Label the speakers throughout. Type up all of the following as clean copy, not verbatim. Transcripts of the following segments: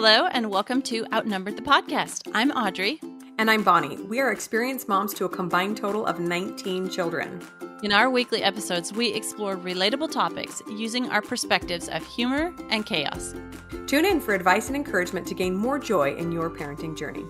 Speaker 1: Hello, and welcome to Outnumbered the podcast. I'm Audrey.
Speaker 2: And I'm Bonnie. We are experienced moms to a combined total of 19 children.
Speaker 1: In our weekly episodes, we explore relatable topics using our perspectives of humor and chaos.
Speaker 2: Tune in for advice and encouragement to gain more joy in your parenting journey.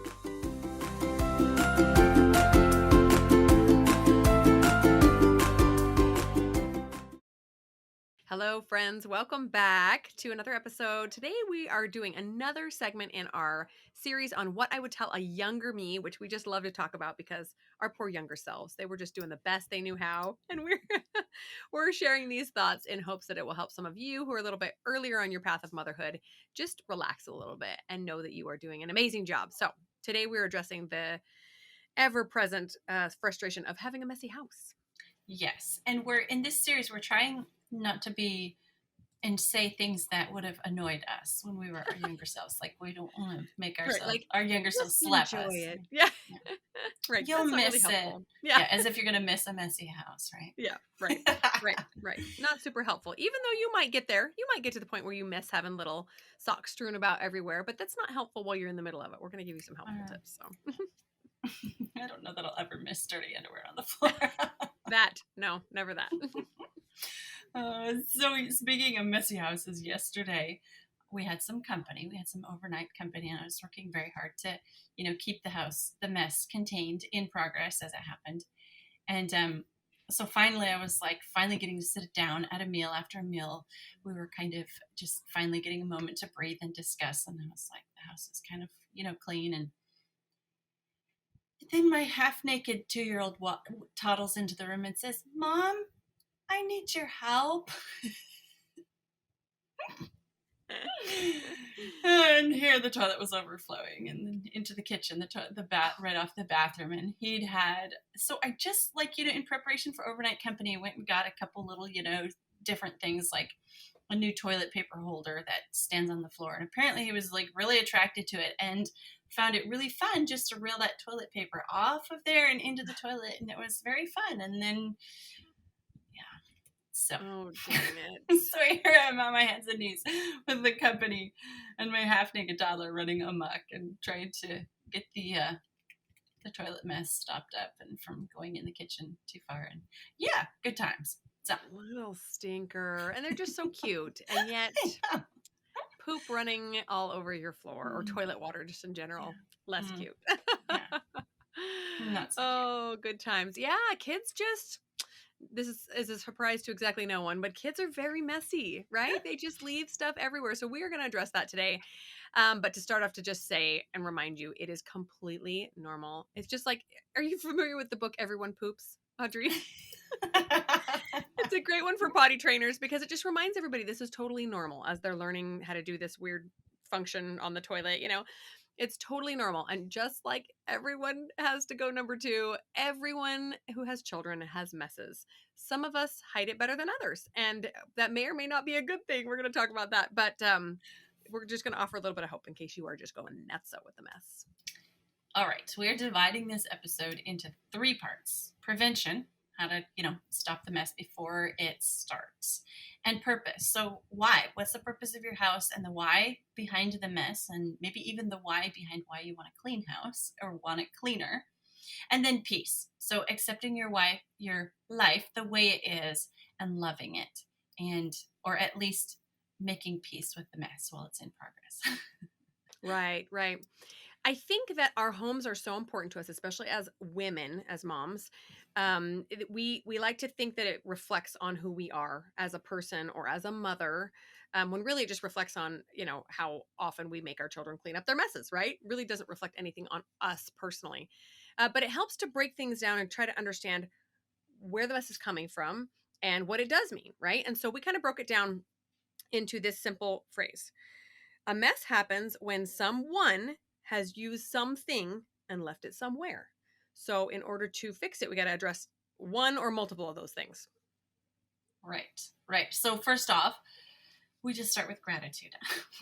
Speaker 2: Hello, friends. Welcome back to another episode. Today, we are doing another segment in our series on what I would tell a younger me, which we just love to talk about because our poor younger selves, they were just doing the best they knew how. And we're sharing these thoughts in hopes that it will help some of you who are a little bit earlier on your path of motherhood just relax a little bit and know that you are doing an amazing job. So today, we're addressing the ever-present frustration of having a messy house.
Speaker 3: Yes. And we're in this series, we're trying not to be and say things that would have annoyed us when we were our younger selves. Like, we don't want to make ourselves,
Speaker 1: Right, like,
Speaker 3: our younger selves slap us.
Speaker 1: It. Yeah. Right.
Speaker 3: You'll miss
Speaker 1: really
Speaker 3: it.
Speaker 1: Yeah.
Speaker 3: As if you're going to miss a messy house, right?
Speaker 1: Yeah. Right. Right. Not super helpful. Even though you might get there, you might get to the point where you miss having little socks strewn about everywhere, but that's not helpful while you're in the middle of it. We're going to give you some helpful tips. So.
Speaker 3: I don't know that I'll ever miss dirty underwear on the floor.
Speaker 1: No, never that.
Speaker 3: So speaking of messy houses, yesterday we had some company. We had some overnight company, and I was working very hard to, keep the mess contained in progress as it happened. And so finally, I was finally getting to sit down at a meal. After a meal, we were kind of just finally getting a moment to breathe and discuss. And I was like, the house is kind of, clean. And then my half-naked 2-year-old toddles into the room and says, "Mom, I need your help." And here the toilet was overflowing, and then into the kitchen, right off the bathroom. And so I just in preparation for overnight company, went and got a couple little, different things, like a new toilet paper holder that stands on the floor. And apparently he was really attracted to it and found it really fun just to reel that toilet paper off of there and into the toilet. And it was very fun. And then, so,
Speaker 1: oh, dang it.
Speaker 3: So here I'm on my hands and knees with the company and my half-naked toddler running amok and trying to get the toilet mess stopped up and from going in the kitchen too far. And good times. So.
Speaker 1: Little stinker. And they're just so cute. And yet poop running all over your floor, or toilet water just in general. Less cute.
Speaker 3: Not so
Speaker 1: cute. Good times. Yeah, kids just... This is a surprise to exactly no one, but kids are very messy, right? They just leave stuff everywhere. So we are going to address that today. But to start off, to just say and remind you, it is completely normal. It's just are you familiar with the book Everyone Poops, Audrey? It's a great one for potty trainers because it just reminds everybody this is totally normal as they're learning how to do this weird function on the toilet, It's totally normal. And just like everyone has to go number 2, everyone who has children has messes. Some of us hide it better than others. And that may or may not be a good thing. We're going to talk about that. But we're just going to offer a little bit of hope in case you are just going nuts with the mess.
Speaker 3: All right. We are dividing this episode into 3 parts. Prevention, how to, stop the mess before it starts. And purpose. So why? What's the purpose of your house, and the why behind the mess, and maybe even the why behind why you want a clean house or want it cleaner. And then peace. So accepting your life the way it is and loving it, or at least making peace with the mess while it's in progress.
Speaker 1: Right. I think that our homes are so important to us, especially as women, as moms. We like to think that it reflects on who we are as a person or as a mother, when really it just reflects on, how often we make our children clean up their messes, right? It really doesn't reflect anything on us personally. But it helps to break things down and try to understand where the mess is coming from and what it does mean, right? And so we kind of broke it down into this simple phrase. A mess happens when someone has used something and left it somewhere. So in order to fix it, we got to address one or multiple of those things.
Speaker 3: Right. So first off, we just start with gratitude.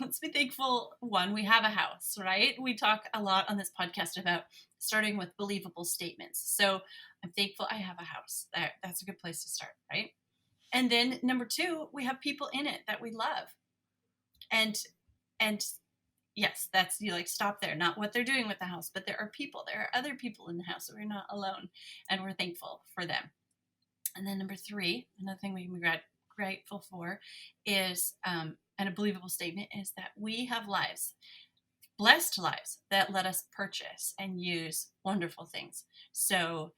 Speaker 3: Let's be thankful, one, we have a house, right? We talk a lot on this podcast about starting with believable statements. So I'm thankful I have a house. That's a good place to start, right? And then number 2, we have people in it that we love. And yes, that's you like stop there, not what they're doing with the house, but there are other people in the house, so we're not alone, and we're thankful for them. And then number three, another thing we can be grateful for is, and a believable statement is that we have lives, blessed lives that let us purchase and use wonderful things. So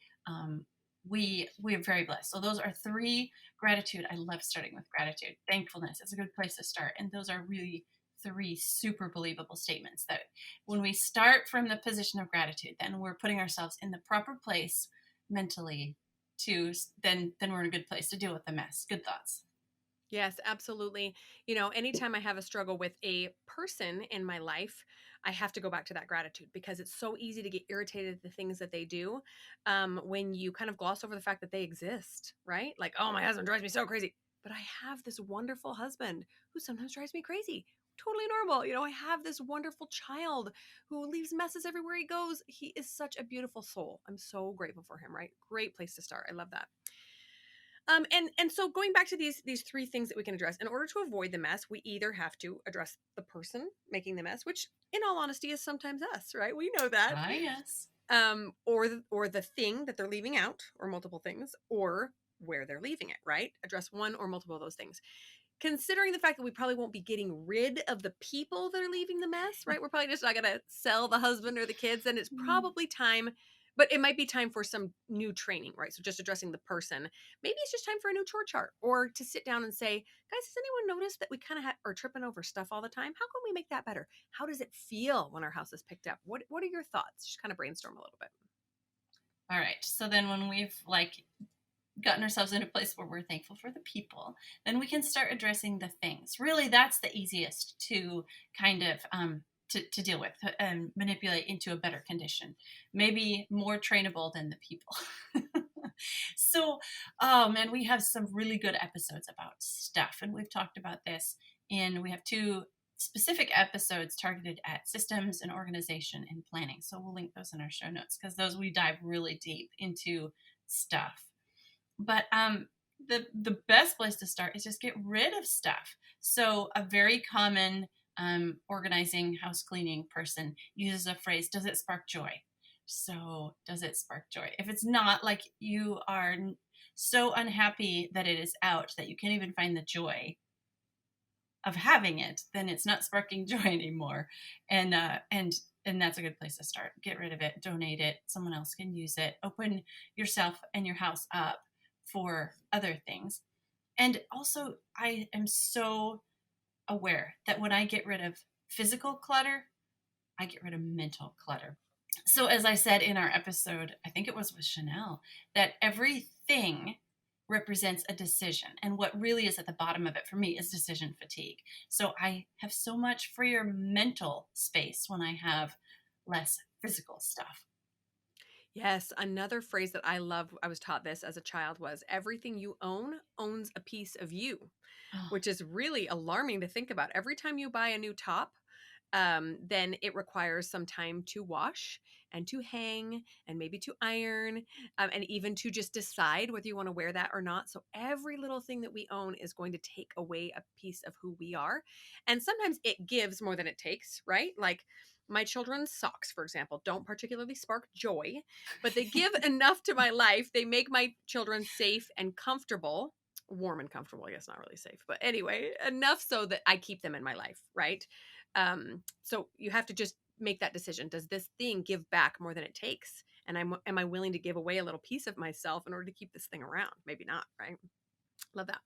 Speaker 3: we're very blessed. So those are three. Gratitude. I love starting with gratitude. Thankfulness is a good place to start, and those are really three super believable statements that when we start from the position of gratitude, then we're putting ourselves in the proper place mentally to then we're in a good place to deal with the mess. Good thoughts.
Speaker 2: Yes, absolutely. Anytime I have a struggle with a person in my life, I have to go back to that gratitude because it's so easy to get irritated at the things that they do, when you kind of gloss over the fact that they exist, right? Like, oh, my husband drives me so crazy. But I have this wonderful husband who sometimes drives me crazy. Totally normal. I have this wonderful child who leaves messes everywhere he goes. He is such a beautiful soul. I'm so grateful for him, right? Great place to start. I love that. And so going back to these three things that we can address, in order to avoid the mess, we either have to address the person making the mess, which in all honesty is sometimes us, right? We know that.
Speaker 3: Ah, yes.
Speaker 2: Or the thing that they're leaving out, or multiple things, or where they're leaving it, right? Address one or multiple of those things. Considering the fact that we probably won't be getting rid of the people that are leaving the mess, right? We're probably just not going to sell the husband or the kids, and it's probably time, but it might be time for some new training, right? So just addressing the person. Maybe it's just time for a new chore chart, or to sit down and say, guys, has anyone noticed that we kind of are tripping over stuff all the time? How can we make that better? How does it feel when our house is picked up? What are your thoughts? Just kind of brainstorm a little bit.
Speaker 3: All right. So then when we've gotten ourselves in a place where we're thankful for the people, then we can start addressing the things. Really, that's the easiest to kind of to deal with and manipulate into a better condition. Maybe more trainable than the people. So, oh man, we have some really good episodes about stuff, and we've talked about this. And we have two specific episodes targeted at systems and organization and planning. So we'll link those in our show notes because those we dive really deep into stuff. But the best place to start is just get rid of stuff. So a very common organizing, house cleaning person uses a phrase, does it spark joy? So does it spark joy? If it's not, like you are so unhappy that it is out that you can't even find the joy of having it, then it's not sparking joy anymore. And that's a good place to start. Get rid of it, donate it, someone else can use it, open yourself and your house up for other things. And also, I am so aware that when I get rid of physical clutter, I get rid of mental clutter. So, as I said in our episode, I think it was with Chanel, that everything represents a decision. And what really is at the bottom of it for me is decision fatigue. So, I have so much freer mental space when I have less physical stuff.
Speaker 2: Yes, another phrase that I love, I was taught this as a child, was everything you own owns a piece of you,
Speaker 3: Oh,
Speaker 2: which is really alarming to think about. Every time you buy a new top, then it requires some time to wash and to hang and maybe to iron, and even to just decide whether you want to wear that or not. So every little thing that we own is going to take away a piece of who we are. And sometimes it gives more than it takes, right? Like my children's socks, for example, don't particularly spark joy, but they give enough to my life. They make my children safe and comfortable. Warm and comfortable, I guess not really safe, but anyway, enough so that I keep them in my life, right? So you have to just make that decision. Does this thing give back more than it takes? And am I willing to give away a little piece of myself in order to keep this thing around? Maybe not, right? Love that.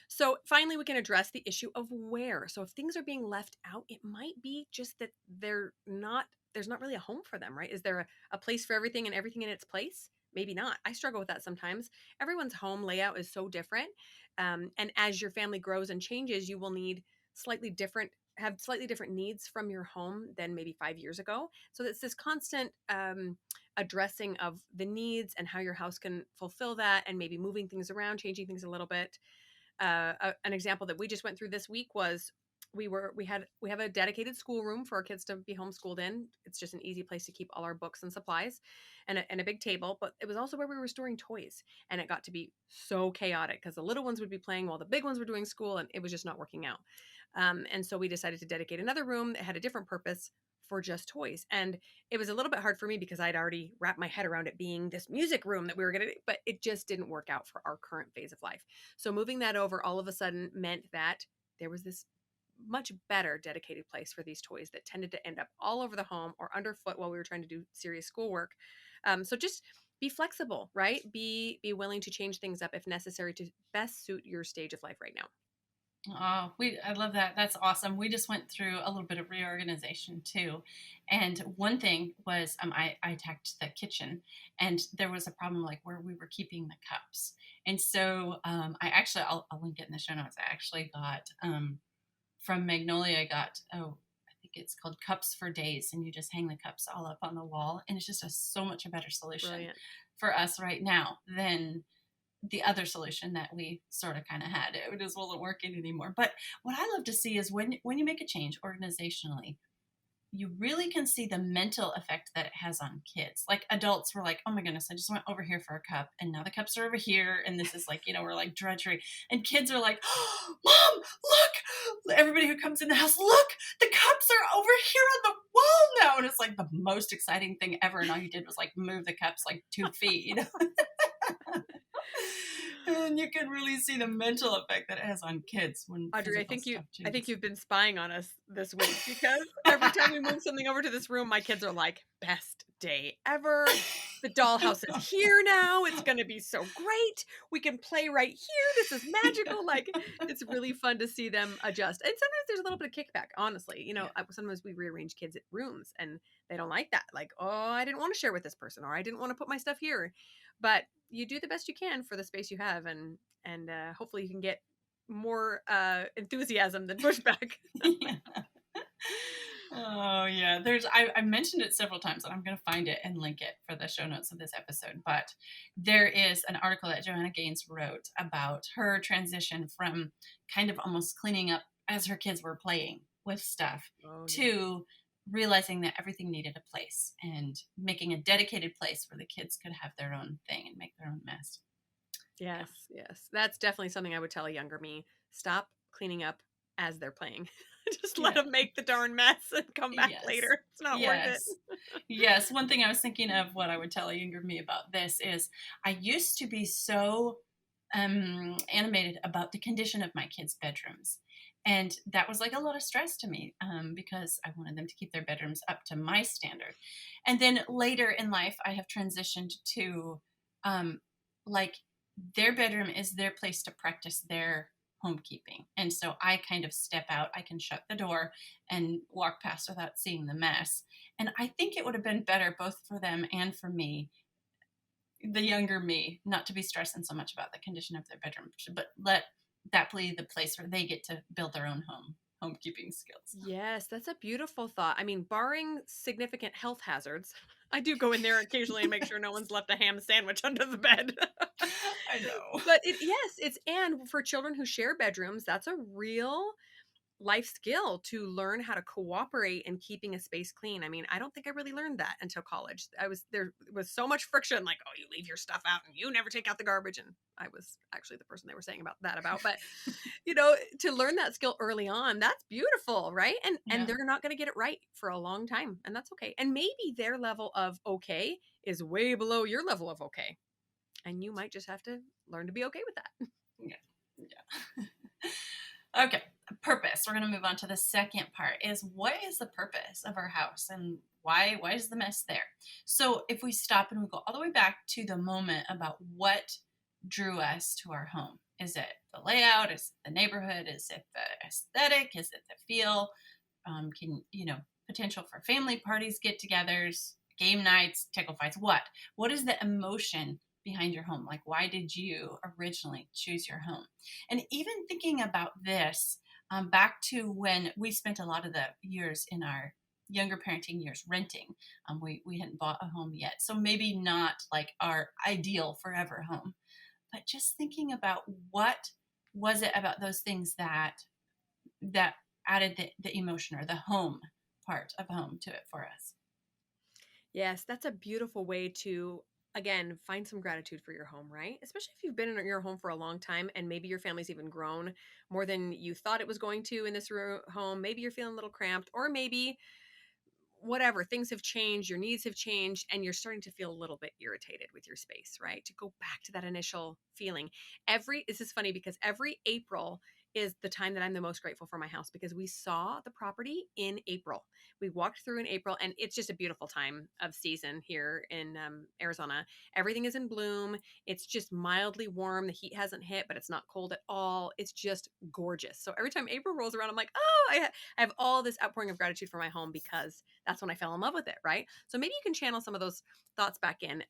Speaker 2: So finally, we can address the issue of where. So if things are being left out, it might be just that there's not really a home for them, right? Is there a place for everything and everything in its place? Maybe not. I struggle with that sometimes. Everyone's home layout is so different. And as your family grows and changes, you will need slightly different needs from your home than maybe 5 years ago. So it's this constant addressing of the needs and how your house can fulfill that, and maybe moving things around, changing things a little bit. An example that we just went through this week was we have a dedicated schoolroom for our kids to be homeschooled in. It's just an easy place to keep all our books and supplies, and a big table. But it was also where we were storing toys, and it got to be so chaotic because the little ones would be playing while the big ones were doing school, and it was just not working out. And so we decided to dedicate another room that had a different purpose for just toys. And it was a little bit hard for me because I'd already wrapped my head around it being this music room that we were going to, but it just didn't work out for our current phase of life. So moving that over all of a sudden meant that there was this much better dedicated place for these toys that tended to end up all over the home or underfoot while we were trying to do serious schoolwork. So just be flexible, right? Be willing to change things up if necessary to best suit your stage of life right now.
Speaker 3: Oh, I love that. That's awesome. We just went through a little bit of reorganization too. And one thing was I attacked the kitchen, and there was a problem like where we were keeping the cups. And so I'll link it in the show notes. I actually got from Magnolia, I got, I think it's called Cups for Days, and you just hang the cups all up on the wall. And it's just so much a better solution
Speaker 2: Brilliant.
Speaker 3: for us right now than the other solution that we sort of kind of had. It just wasn't working anymore. But what I love to see is when you make a change organizationally, you really can see the mental effect that it has on kids. Like adults were like, oh my goodness, I just went over here for a cup and now the cups are over here. And this is like, we're like drudgery. And kids are like, oh, Mom, look, everybody who comes in the house, look, the cups are over here on the wall now. And it's like the most exciting thing ever. And all you did was like move the cups like 2 feet, And you can really see the mental effect that it has on kids when
Speaker 2: Audrey,
Speaker 3: physical stuff
Speaker 2: I think
Speaker 3: changes.
Speaker 2: you've been spying on us this week because every time we move something over to this room, my kids are like, best day ever. The dollhouse is here now. It's going to be so great. We can play right here. This is magical. Like, it's really fun to see them adjust. And sometimes there's a little bit of kickback, honestly.
Speaker 3: Yeah.
Speaker 2: Sometimes we rearrange kids' rooms and they don't like that. Like, oh, I didn't want to share with this person, or I didn't want to put my stuff here. But you do the best you can for the space you have, and hopefully you can get more enthusiasm than pushback.
Speaker 3: Yeah. Oh yeah, I mentioned it several times, and I'm going to find it and link it for the show notes of this episode. But there is an article that Joanna Gaines wrote about her transition from kind of almost cleaning up as her kids were playing with stuff to realizing that everything needed a place and making a dedicated place where the kids could have their own thing and make their own mess.
Speaker 2: Yes, yes. That's definitely something I would tell a younger me. Stop cleaning up as they're playing. Just let them make the darn mess and come back later. It's not worth it.
Speaker 3: Yes. One thing I was thinking of what I would tell a younger me about this is I used to be so animated about the condition of my kids' bedrooms. And that was like a lot of stress to me because I wanted them to keep their bedrooms up to my standard. And then later in life, I have transitioned to like their bedroom is their place to practice their homekeeping. And so I kind of step out, I can shut the door and walk past without seeing the mess. And I think it would have been better both for them and for me, the younger me, not to be stressing so much about the condition of their bedroom, but let that be the place where they get to build their own homekeeping skills.
Speaker 2: Yes, that's a beautiful thought. I mean, barring significant health hazards, I do go in there occasionally and make sure no one's left a ham sandwich under the bed.
Speaker 3: I know.
Speaker 2: But and for children who share bedrooms, that's a real life skill to learn how to cooperate in keeping a space clean. I mean, I don't think I really learned that until college. There was so much friction, like, oh, you leave your stuff out and you never take out the garbage. And I was actually the person they were saying about, but to learn that skill early on, that's beautiful, right? And they're not going to get it right for a long time, and that's okay. And maybe their level of okay is way below your level of okay. And you might just have to learn to be okay with that.
Speaker 3: Yeah. Okay. Purpose. We're going to move on to the second part is what is the purpose of our house and why is the mess there? So if we stop and we go all the way back to the moment about what drew us to our home, is it the layout? Is it the neighborhood? Is it the aesthetic? Is it the feel? Potential for family parties, get-togethers, game nights, tickle fights? What is the emotion behind your home? Like, why did you originally choose your home? And even thinking about this, back to when we spent a lot of the years in our younger parenting years renting. We hadn't bought a home yet. So maybe not like our ideal forever home, but just thinking about what was it about those things that added the emotion or the home part of home to it for us.
Speaker 2: Yes, that's a beautiful way to again, find some gratitude for your home, right? Especially if you've been in your home for a long time and maybe your family's even grown more than you thought it was going to in this home. Maybe you're feeling a little cramped, or maybe whatever, things have changed, your needs have changed, and you're starting to feel a little bit irritated with your space, right? To go back to that initial feeling. This is funny because every April is the time that I'm the most grateful for my house, because we saw the property in April. We walked through in April, and it's just a beautiful time of season here in Arizona. Everything is in bloom. It's just mildly warm. The heat hasn't hit, but it's not cold at all. It's just gorgeous. So every time April rolls around, I'm like, oh, I have all this outpouring of gratitude for my home, because that's when I fell in love with it, right? So maybe you can channel some of those thoughts back in,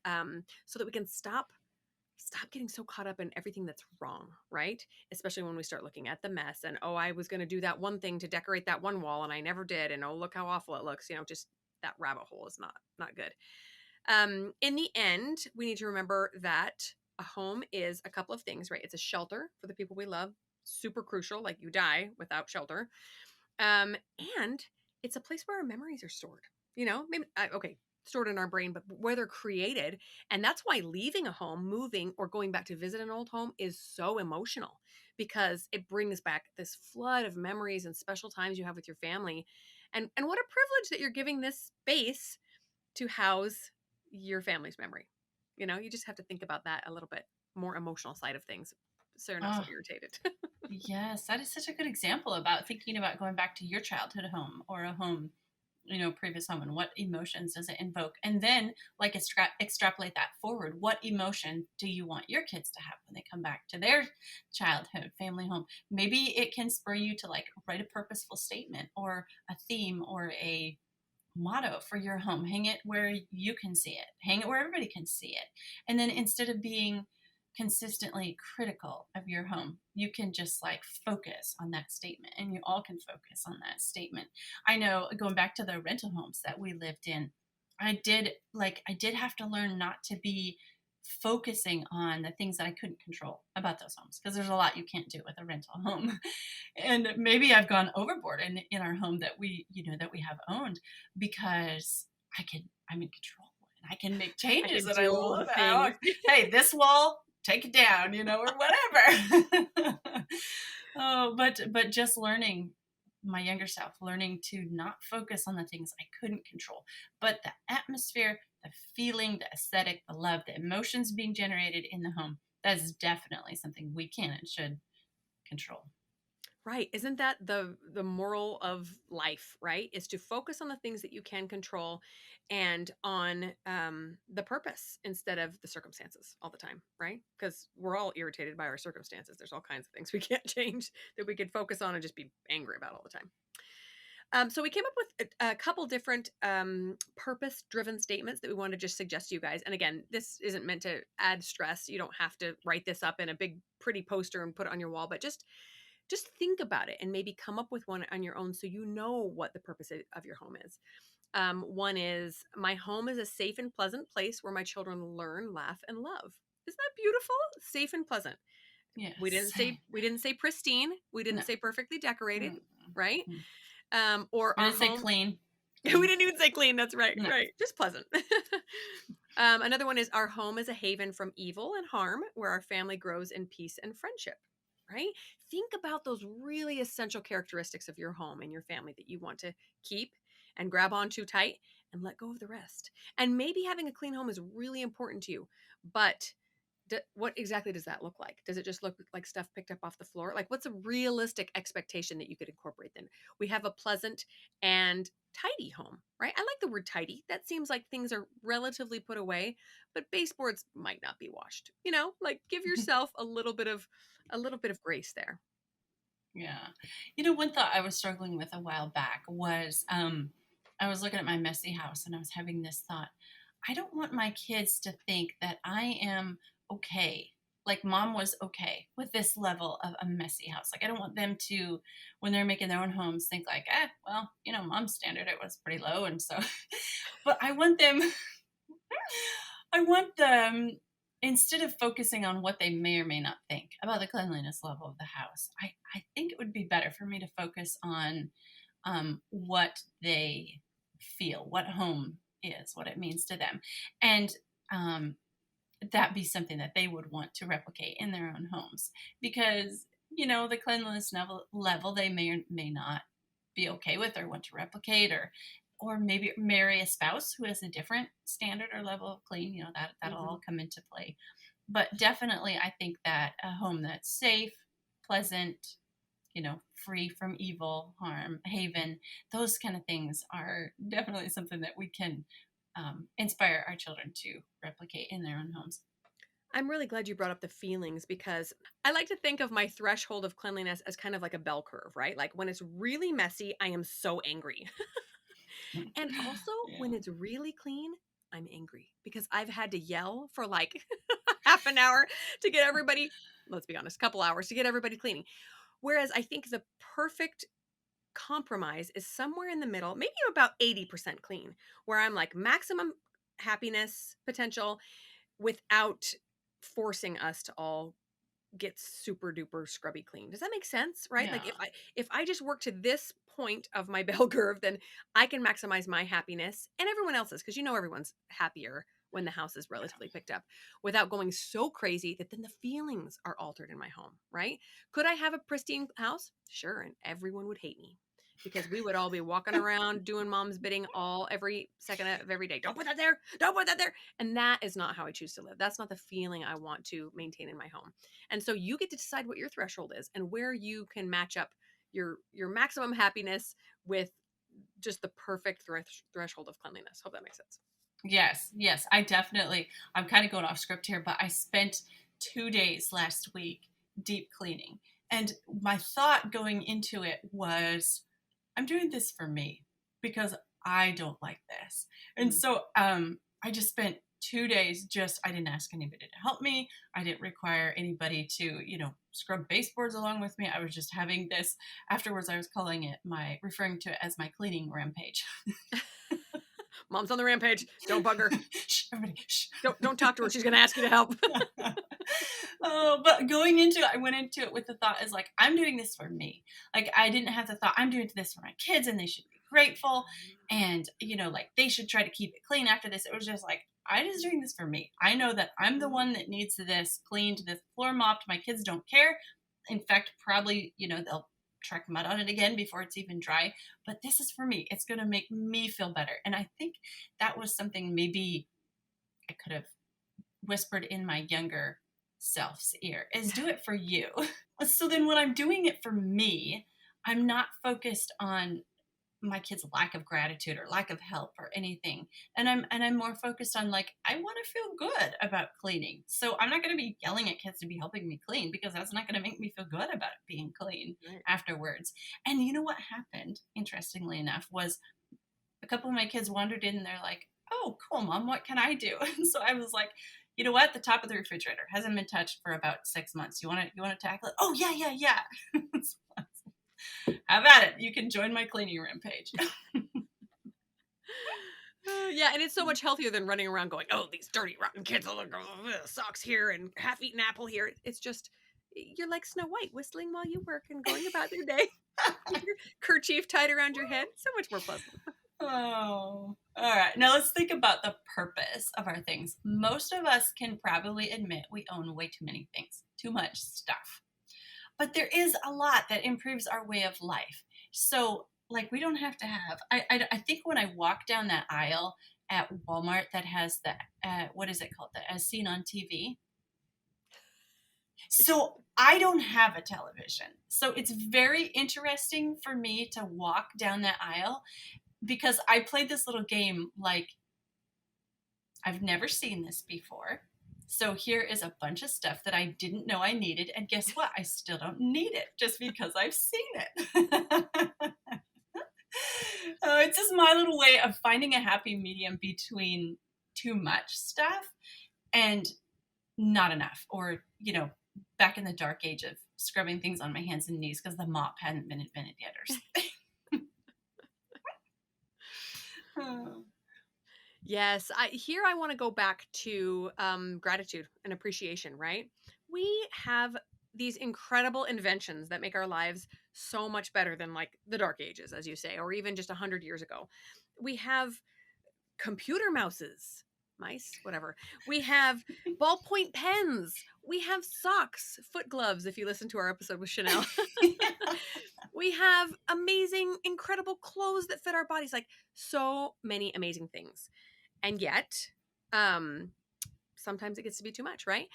Speaker 2: so that we can stop getting so caught up in everything that's wrong, right? Especially when we start looking at the mess and, oh, I was going to do that one thing to decorate that one wall and I never did, and oh, look how awful it looks. Just that rabbit hole is not good. In the end, we need to remember that a home is a couple of things, right? It's a shelter for the people we love, super crucial. Like, you die without shelter. And it's a place where our memories are stored. Maybe okay, stored in our brain, but where they're created. And that's why leaving a home, moving, or going back to visit an old home is so emotional, because it brings back this flood of memories and special times you have with your family. And what a privilege that you're giving this space to house your family's memory. You just have to think about that a little bit more emotional side of things, so you're not so
Speaker 3: Oh,
Speaker 2: irritated.
Speaker 3: yes, that is such a good example about thinking about going back to your childhood home or a home, previous home, and what emotions does it invoke? And then, like, extrapolate that forward. What emotion do you want your kids to have when they come back to their childhood family home? Maybe it can spur you to, like, write a purposeful statement or a theme or a motto for your home. Hang it where you can see it, hang it where everybody can see it. And then, instead of being consistently critical of your home, you can just, like, focus on that statement, and you all can focus on that statement. I know, going back to the rental homes that we lived in, I did have to learn not to be focusing on the things that I couldn't control about those homes, because there's a lot you can't do with a rental home. And maybe I've gone overboard in our home that we have owned, because I'm in control and I can make
Speaker 2: I
Speaker 3: changes,
Speaker 2: can
Speaker 3: and I
Speaker 2: do all the
Speaker 3: love how,
Speaker 2: things.
Speaker 3: hey, this wall, take it down, or whatever. Oh, but just learning, my younger self learning to not focus on the things I couldn't control, but the atmosphere, the feeling, the aesthetic, the love, the emotions being generated in the home. That's definitely something we can and should control.
Speaker 2: Right. Isn't that the moral of life, right? Is to focus on the things that you can control, and on the purpose instead of the circumstances all the time, right? Because we're all irritated by our circumstances. There's all kinds of things we can't change that we could focus on and just be angry about all the time. So we came up with a couple different purpose-driven statements that we want to just suggest to you guys. And again, this isn't meant to add stress. You don't have to write this up in a big, pretty poster and put it on your wall, but just think about it and maybe come up with one on your own, so you know what the purpose of your home is. One is, my home is a safe and pleasant place where my children learn, laugh, and love. Isn't that beautiful? Safe and pleasant. We didn't
Speaker 3: Yes.
Speaker 2: say we didn't say pristine. We
Speaker 3: No.
Speaker 2: didn't say perfectly decorated, right?
Speaker 3: Mm-hmm.
Speaker 2: Or
Speaker 3: I
Speaker 2: our
Speaker 3: didn't say
Speaker 2: home.
Speaker 3: clean.
Speaker 2: We
Speaker 3: Clean.
Speaker 2: didn't even say clean. That's right.
Speaker 3: No.
Speaker 2: Right. Just pleasant. Another one is, our home is a haven from evil and harm where our family grows in peace and friendship. Right? Think about those really essential characteristics of your home and your family that you want to keep and grab onto tight, and let go of the rest. And maybe having a clean home is really important to you, but what exactly does that look like? Does it just look like stuff picked up off the floor? Like, what's a realistic expectation that you could incorporate then? We have a pleasant and tidy home, right? I like the word tidy. That seems like things are relatively put away, but baseboards might not be washed. Like, give yourself a little bit of grace there.
Speaker 3: Yeah. One thought I was struggling with a while back was, I was looking at my messy house and I was having this thought. I don't want my kids to think that I am okay. Like, mom was okay with this level of a messy house. Like, I don't want them to, when they're making their own homes, think like, well, mom's standard, it was pretty low. And so, but I want them, instead of focusing on what they may or may not think about the cleanliness level of the house, I think it would be better for me to focus on, what they feel, what home is, what it means to them. And that be something that they would want to replicate in their own homes, because the cleanliness level they may or may not be okay with or want to replicate, or maybe marry a spouse who has a different standard or level of clean. That'll all come into play. But definitely I think that a home that's safe, pleasant, free from evil, harm, haven, those kind of things are definitely something that we can inspire our children to replicate in their own homes.
Speaker 2: I'm really glad you brought up the feelings, because I like to think of my threshold of cleanliness as kind of like a bell curve, right? Like when it's really messy, I am so angry. And also when
Speaker 3: Yeah.
Speaker 2: it's really clean, I'm angry because I've had to yell for like half an hour to get everybody, let's be honest, a couple hours to get everybody cleaning. Whereas I think the perfect compromise is somewhere in the middle, maybe about 80% clean, where I'm like maximum happiness potential without forcing us to all get super duper scrubby clean. Does that make sense? Right? Like
Speaker 3: Yeah.
Speaker 2: if I just work to this point of my bell curve, then I can maximize my happiness and everyone else's, because everyone's happier when the house is relatively picked up, without going so crazy that then the feelings are altered in my home, right? Could I have a pristine house? Sure, and everyone would hate me because we would all be walking around doing mom's bidding every second of every day. Don't put that there. Don't put that there. And that is not how I choose to live. That's not the feeling I want to maintain in my home. And so you get to decide what your threshold is and where you can match up your maximum happiness with just the perfect threshold of cleanliness. Hope that makes sense.
Speaker 3: Yes, I'm kind of going off script here, but I spent 2 days last week deep cleaning. And my thought going into it was, I'm doing this for me because I don't like this. And so I just spent 2 days I didn't ask anybody to help me. I didn't require anybody to, scrub baseboards along with me. I was just having this, afterwards I was referring to it as my cleaning rampage.
Speaker 2: Mom's on the rampage. Don't bug her.
Speaker 3: Shh, everybody, shh.
Speaker 2: Don't talk to her. She's going to ask you to help.
Speaker 3: Oh, but I went into it with the thought is like, I'm doing this for me. Like, I didn't have the thought, I'm doing this for my kids and they should be grateful. And, like they should try to keep it clean after this. It was just like, I'm just doing this for me. I know that I'm the one that needs this cleaned, this floor mopped. My kids don't care. In fact, probably, they'll track mud on it again before it's even dry. But this is for me. It's going to make me feel better. And I think that was something maybe I could have whispered in my younger self's ear, is do it for you. So then when I'm doing it for me, I'm not focused on my kids' lack of gratitude or lack of help or anything. And I'm more focused on like, I want to feel good about cleaning. So I'm not going to be yelling at kids to be helping me clean, because that's not going to make me feel good about being clean afterwards. And you know what happened, interestingly enough, was a couple of my kids wandered in and they're like, oh, cool, Mom, what can I do? And so I was like, you know what? The top of the refrigerator hasn't been touched for about 6 months. You want to tackle it? Oh, yeah. Have at it. You can join my cleaning rampage.
Speaker 2: Yeah, and it's so much healthier than running around going, oh, these dirty, rotten kids, socks here and half-eaten apple here. It's just, you're like Snow White, whistling while you work and going about your day. Your kerchief tied around your head. So much more pleasant.
Speaker 3: Oh, all right. Now let's think about the purpose of our things. Most of us can probably admit we own way too many things, too much stuff. But there is a lot that improves our way of life. So, like, we don't have to have. I think when I walk down that aisle at Walmart that has the what is it called? The As Seen on TV. So I don't have a television. So it's very interesting for me to walk down that aisle, because I played this little game like, I've never seen this before. So here is a bunch of stuff that I didn't know I needed. And guess what? I still don't need it just because I've seen it. It's just my little way of finding a happy medium between too much stuff and not enough. Or, back in the dark age of scrubbing things on my hands and knees because the mop hadn't been invented yet or something.
Speaker 2: Yes, I want to go back to gratitude and appreciation, right? We have these incredible inventions that make our lives so much better than like the dark ages, as you say, or even just 100 years ago. We have computer mouses mice, whatever. We have ballpoint pens. We have socks, foot gloves, if you listen to our episode with Chanel. We have amazing, incredible clothes that fit our bodies, like so many amazing things. And yet, sometimes it gets to be too much, right?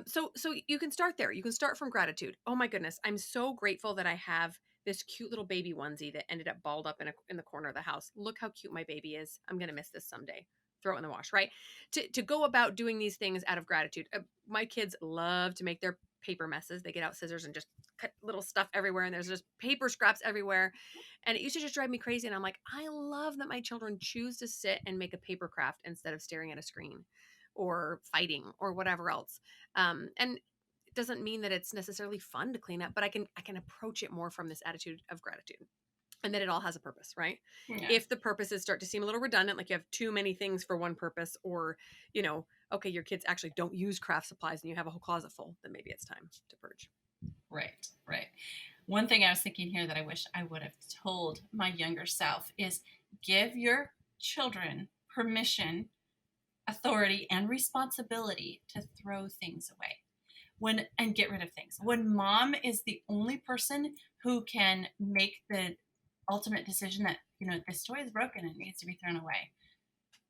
Speaker 2: So you can start there. You can start from gratitude. Oh my goodness, I'm so grateful that I have this cute little baby onesie that ended up balled up in the corner of the house. Look how cute my baby is. I'm gonna miss this someday. Throw it in the wash, right? To go about doing these things out of gratitude. My kids love to make their paper messes. They get out scissors and just cut little stuff everywhere, and there's just paper scraps everywhere. And it used to just drive me crazy. And I'm like, I love that my children choose to sit and make a paper craft instead of staring at a screen or fighting or whatever else. And it doesn't mean that it's necessarily fun to clean up, but I can approach it more from this attitude of gratitude, and that it all has a purpose, right?
Speaker 3: Yeah.
Speaker 2: If the purposes start to seem a little redundant, like you have too many things for one purpose, or, okay, your kids actually don't use craft supplies and you have a whole closet full, then maybe it's time to purge.
Speaker 3: Right, right. One thing I was thinking here that I wish I would have told my younger self is give your children permission, authority, and responsibility to throw things away and get rid of things. When mom is the only person who can make the ultimate decision that, this toy is broken and needs to be thrown away.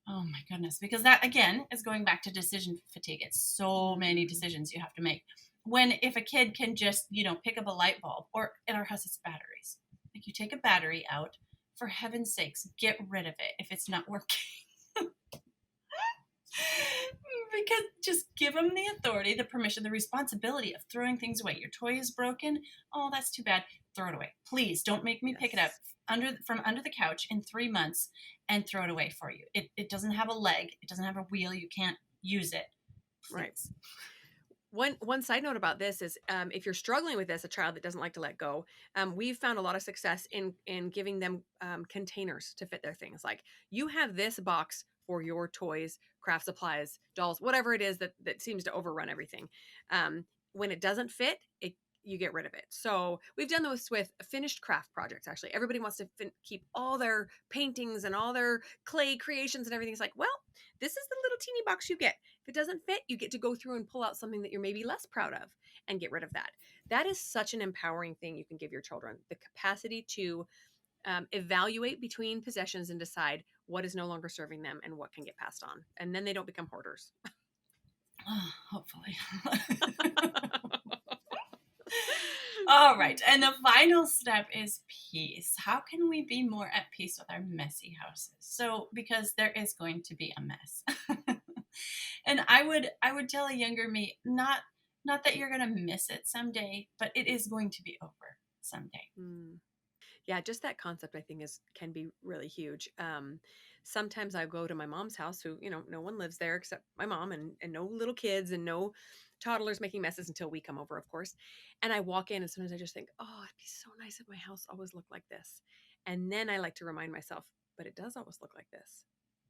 Speaker 3: Oh my goodness. Because that, again, is going back to decision fatigue. It's so many decisions you have to make. When if a kid can just, pick up a light bulb, or in our house, it's batteries. Like, you take a battery out, for heaven's sakes, get rid of it if it's not working. Because just give them the authority, the permission, the responsibility of throwing things away. Your toy is broken. Oh, that's too bad. Throw it away. Please don't make me pick it up from under the couch in 3 months and throw it away for you. It doesn't have a leg. It doesn't have a wheel. You can't use it. Please.
Speaker 2: Right. One side note about this is, if you're struggling with this, a child that doesn't like to let go, we've found a lot of success in giving them containers to fit their things. Like, you have this box for your toys, craft supplies, dolls, whatever it is that seems to overrun everything. When it doesn't fit, you get rid of it. So we've done those with finished craft projects. Actually, everybody wants to keep all their paintings and all their clay creations and everything. It's like, well, this is the little teeny box you get. If it doesn't fit, you get to go through and pull out something that you're maybe less proud of and get rid of that. That is such an empowering thing you can give your children, the capacity to evaluate between possessions and decide what is no longer serving them and what can get passed on. And then they don't become hoarders.
Speaker 3: Oh, hopefully. All right. And the final step is peace. How can we be more at peace with our messy houses? So, because there is going to be a mess. And I would tell a younger me, not that you're going to miss it someday, but it is going to be over someday.
Speaker 2: Yeah, just that concept, I think, can be really huge. Sometimes I go to my mom's house, who, no one lives there except my mom, and no little kids and no toddlers making messes until we come over, of course. And I walk in, and sometimes I just think, oh, it'd be so nice if my house always looked like this. And then I like to remind myself, but it does always look like this.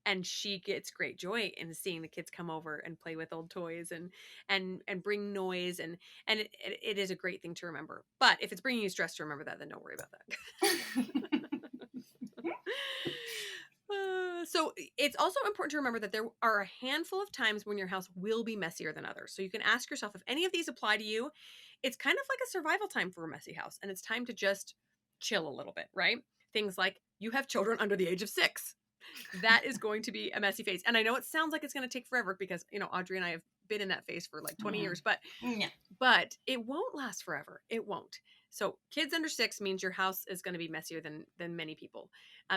Speaker 2: And she gets great joy in seeing the kids come over and play with old toys and bring noise, and it is a great thing to remember. But if it's bringing you stress to remember that, then don't worry about that. So it's also important to remember that there are a handful of times when your house will be messier than others. So you can ask yourself if any of these apply to you. It's kind of like a survival time for a messy house, and it's time to just chill a little bit, right? Things like, you have children under the age of 6. That is going to be a messy phase. And I know it sounds like it's going to take forever because, Audrey and I have been in that phase for like 20 years, but it won't last forever. It won't. So kids under 6 means your house is going to be messier than many people.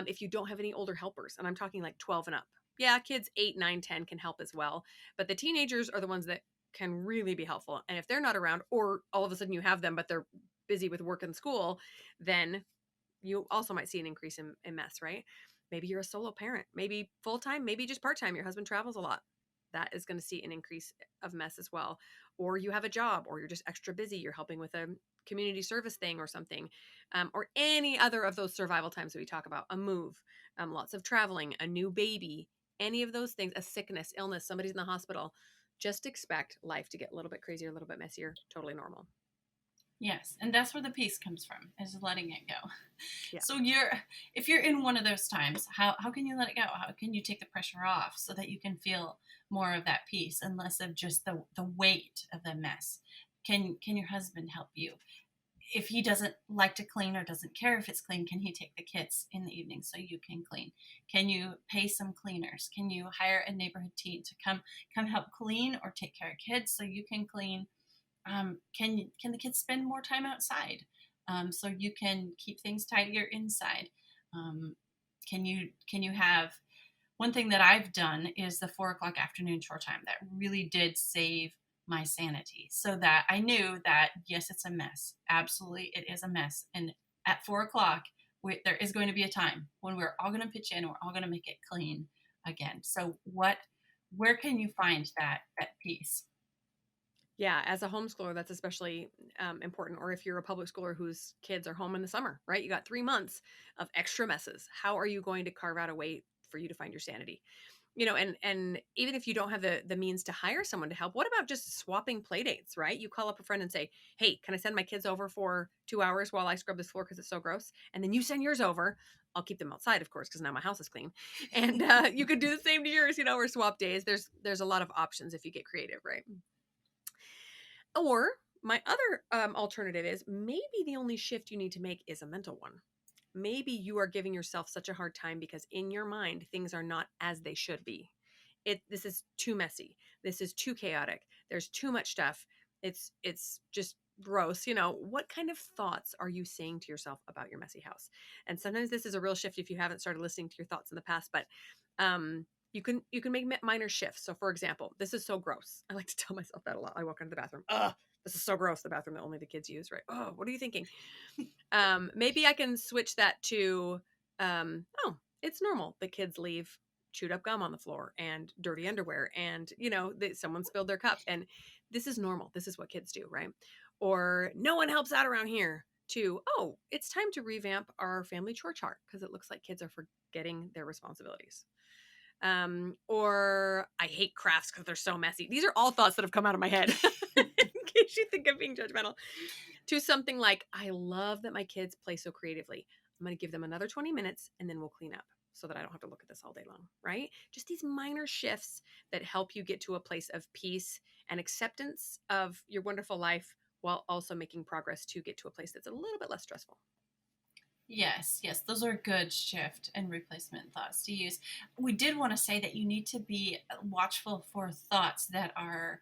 Speaker 2: If you don't have any older helpers, and I'm talking like 12 and up. Yeah, kids 8, 9, 10 can help as well. But the teenagers are the ones that can really be helpful. And if they're not around, or all of a sudden you have them, but they're busy with work and school, then you also might see an increase in mess, right? Maybe you're a solo parent, maybe full-time, maybe just part-time. Your husband travels a lot. That is going to see an increase of mess as well. Or you have a job, or you're just extra busy. You're helping with a community service thing or something, or any other of those survival times that we talk about, a move, lots of traveling, a new baby, any of those things, a sickness, illness, somebody's in the hospital. Just expect life to get a little bit crazier, a little bit messier, totally normal.
Speaker 3: Yes, and that's where the peace comes from, is letting it go.
Speaker 2: Yeah.
Speaker 3: So if you're in one of those times, how can you let it go? How can you take the pressure off so that you can feel more of that peace and less of just the weight of the mess? Can your husband help you? If he doesn't like to clean or doesn't care if it's clean, can he take the kids in the evening so you can clean? Can you pay some cleaners? Can you hire a neighborhood teen to come help clean or take care of kids so you can clean? Can the kids spend more time outside so you can keep things tidier inside? Um, can you have one thing that I've done is the 4 o'clock afternoon chore time that really did save my sanity, so that I knew that yes, it's a mess. Absolutely, it is a mess. And at 4 o'clock, there is going to be a time when we're all going to pitch in. And we're all going to make it clean again. So where can you find that peace?
Speaker 2: Yeah, as a homeschooler, that's especially important. Or if you're a public schooler whose kids are home in the summer, right? You got 3 months of extra messes. How are you going to carve out a way for you to find your sanity? And even if you don't have the means to hire someone to help, what about just swapping play dates, right? You call up a friend and say, hey, can I send my kids over for 2 hours while I scrub this floor because it's so gross? And then you send yours over. I'll keep them outside, of course, because now my house is clean. And you could do the same to yours, or swap days. There's a lot of options if you get creative, right? Or my other alternative is maybe the only shift you need to make is a mental one. Maybe you are giving yourself such a hard time because in your mind things are not as they should be. This is too messy. This is too chaotic. There's too much stuff. It's just gross. What kind of thoughts are you saying to yourself about your messy house? And sometimes this is a real shift if you haven't started listening to your thoughts in the past, but you can make minor shifts. So for example, this is so gross. I like to tell myself that a lot. I walk into the bathroom. This is so gross. The bathroom that only the kids use, right? Oh, what are you thinking? Maybe I can switch that to, oh, it's normal. The kids leave chewed up gum on the floor and dirty underwear, and someone spilled their cup, and this is normal. This is what kids do, right? Or no one helps out around here. To, oh, it's time to revamp our family chore chart because it looks like kids are forgetting their responsibilities. Or I hate crafts because they're so messy. These are all thoughts that have come out of my head in case you think I'm being judgmental. To something like, I love that my kids play so creatively. I'm going to give them another 20 minutes and then we'll clean up so that I don't have to look at this all day long, right? Just these minor shifts that help you get to a place of peace and acceptance of your wonderful life while also making progress to get to a place that's a little bit less stressful.
Speaker 3: Yes, yes, those are good shift and replacement thoughts to use. We did want to say that you need to be watchful for thoughts that are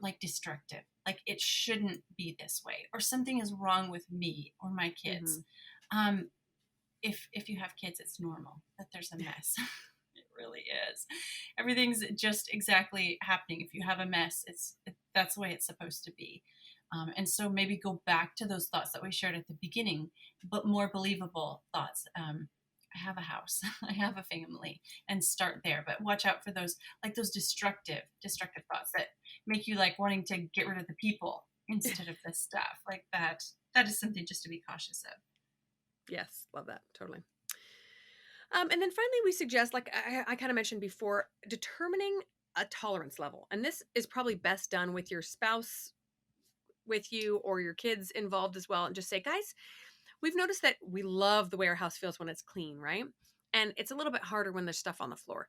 Speaker 3: like destructive. Like it shouldn't be this way, or something is wrong with me or my kids. Um, if you have kids, it's normal that there's a mess. It really is. Everything's just exactly happening. If you have a mess, that's the way it's supposed to be. And so maybe go back to those thoughts that we shared at the beginning, but more believable thoughts. I have a house, I have a family, and start there. But watch out for those, like those destructive thoughts that make you like wanting to get rid of the people instead of the stuff. Like that. That is something just to be cautious of.
Speaker 2: Yes, love that. Totally. And then finally, we suggest, like I kind of mentioned before, determining a tolerance level. And this is probably best done with your spouse with you or your kids involved as well. And just say, guys, we've noticed that we love the way our house feels when it's clean, right? And it's a little bit harder when there's stuff on the floor.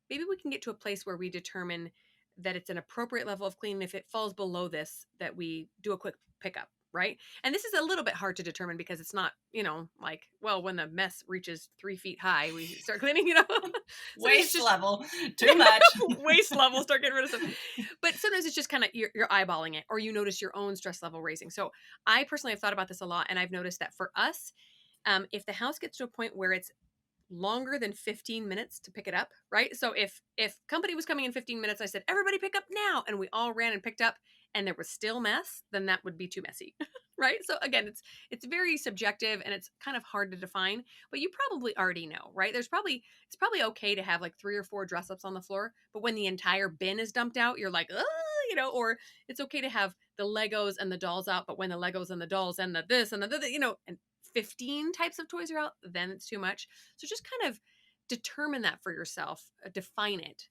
Speaker 2: Maybe we can get to a place where we determine that it's an appropriate level of clean. If it falls below this, that we do a quick pickup, right? And this is a little bit hard to determine because it's not, like, well, when the mess reaches 3 feet high, we start cleaning.
Speaker 3: Waste level, too much.
Speaker 2: Waste level, start getting rid of stuff. But sometimes it's just kind of you're eyeballing it, or you notice your own stress level raising. So I personally have thought about this a lot, and I've noticed that for us, if the house gets to a point where it's longer than 15 minutes to pick it up, right? So if company was coming in 15 minutes, I said, everybody pick up now. And we all ran and picked up and there was still mess, then that would be too messy, right? So again, it's very subjective and it's kind of hard to define, but you probably already know, right? It's probably okay to have like 3 or 4 dress ups on the floor, but when the entire bin is dumped out, you're like, or it's okay to have the Legos and the dolls out, but when the Legos and the dolls and the this and and 15 types of toys are out, then it's too much. So just kind of determine that for yourself, define it,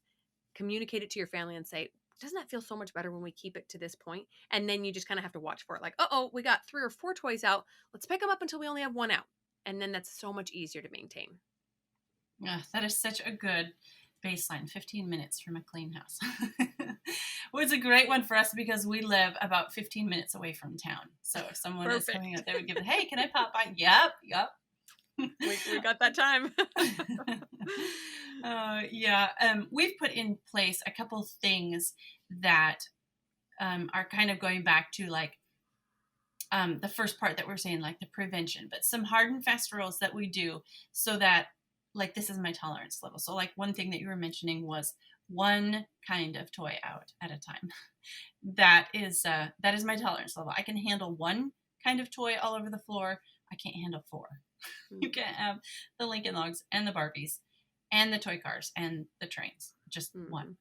Speaker 2: communicate it to your family and say, doesn't that feel so much better when we keep it to this point? And then you just kind of have to watch for it. Like, uh-oh, we got 3 or 4 toys out. Let's pick them up until we only have 1 out. And then that's so much easier to maintain.
Speaker 3: Yeah, that is such a good baseline. 15 minutes from a clean house. Well, it's a great one for us because we live about 15 minutes away from town. So if someone is coming up, they would give it, hey, can I pop by? Yep.
Speaker 2: We got that time.
Speaker 3: We've put in place a couple things that are kind of going back to like the first part that we're saying, like the prevention, but some hard and fast rules that we do so that, like, this is my tolerance level. So like one thing that you were mentioning was 1 kind of toy out at a time. That is my tolerance level. I can handle 1 kind of toy all over the floor. I can't handle 4. You can't have the Lincoln Logs and the Barbies and the toy cars and the trains. Just 1.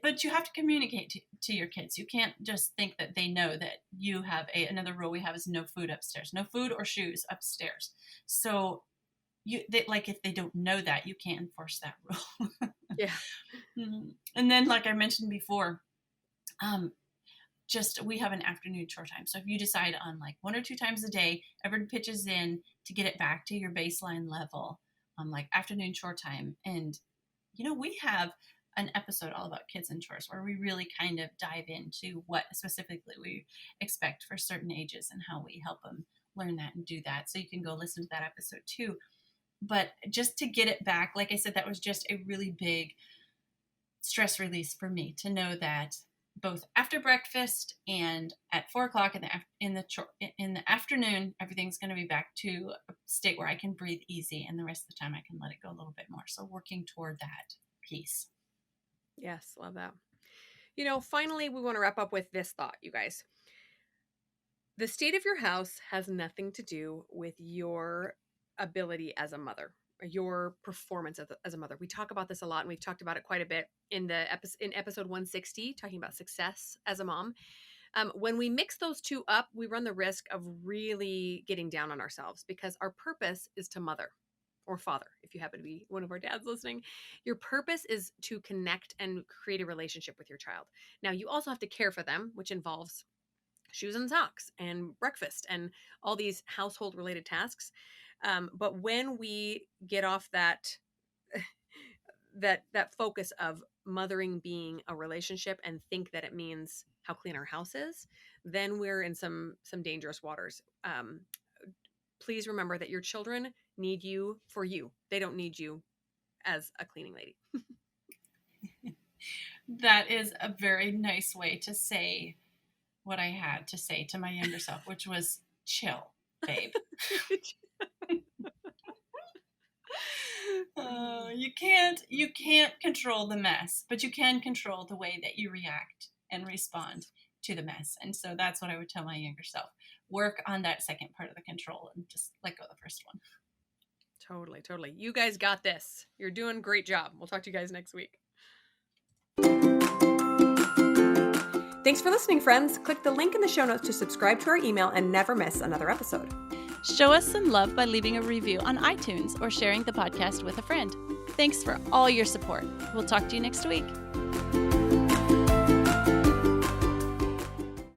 Speaker 3: But you have to communicate to your kids. You can't just think that they know that you have another rule we have is no food upstairs, no food or shoes upstairs. So if they don't know that, you can't enforce that rule.
Speaker 2: Yeah.
Speaker 3: And then, like I mentioned before, we have an afternoon chore time. So if you decide on like 1 or 2 times a day, everyone pitches in to get it back to your baseline level, like afternoon chore time. And, we have an episode all about kids and chores where we really kind of dive into what specifically we expect for certain ages and how we help them learn that and do that. So you can go listen to that episode too. But just to get it back, like I said, that was just a really big stress release for me to know that both after breakfast and at 4:00 in the afternoon, everything's going to be back to a state where I can breathe easy, and the rest of the time I can let it go a little bit more. So working toward that piece.
Speaker 2: Yes, love that. Finally, we want to wrap up with this thought, you guys. The state of your house has nothing to do with your ability as a mother, or your performance as a mother. We talk about this a lot, and we've talked about it quite a bit in episode 160, talking about success as a mom. When we mix those two up, we run the risk of really getting down on ourselves, because our purpose is to mother or father. If you happen to be one of our dads listening, your purpose is to connect and create a relationship with your child. Now, you also have to care for them, which involves shoes and socks and breakfast and all these household related tasks. But when we get off that focus of mothering being a relationship and think that it means how clean our house is, then we're in some dangerous waters. Please remember that your children need you for you. They don't need you as a cleaning lady.
Speaker 3: That is a very nice way to say what I had to say to my younger self, which was chill, babe. You can't control the mess, but you can control the way that you react and respond to the mess. And so that's what I would tell my younger self. Work on that second part of the control and just let go of the first one.
Speaker 2: Totally. You guys got this. You're doing a great job. We'll talk to you guys next week. Thanks for listening, friends. Click the link in the show notes to subscribe to our email and never miss another episode.
Speaker 3: Show us some love by leaving a review on iTunes or sharing the podcast with a friend. Thanks for all your support. We'll talk to you next week.